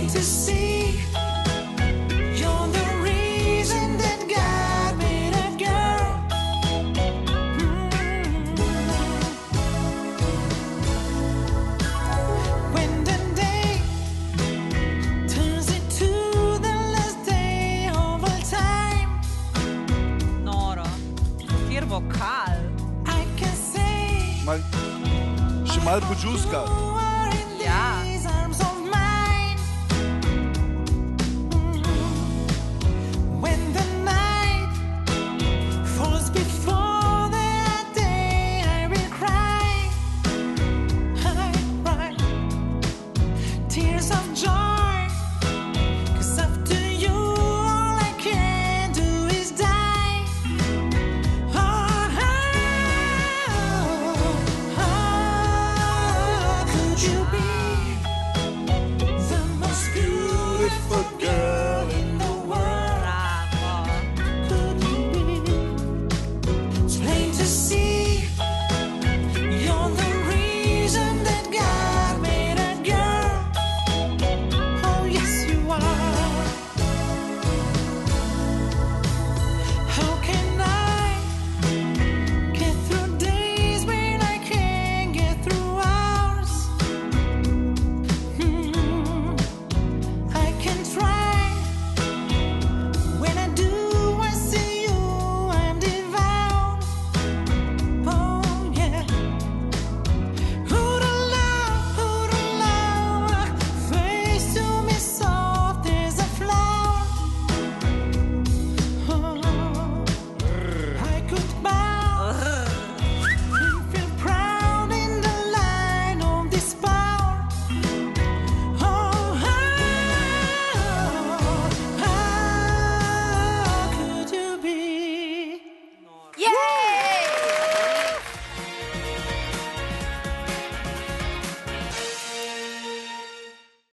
to see you're the reason that God made a girl. When the day turns into the last day of all time, Nora, fier vokal. I can say Mal, še malo počuska.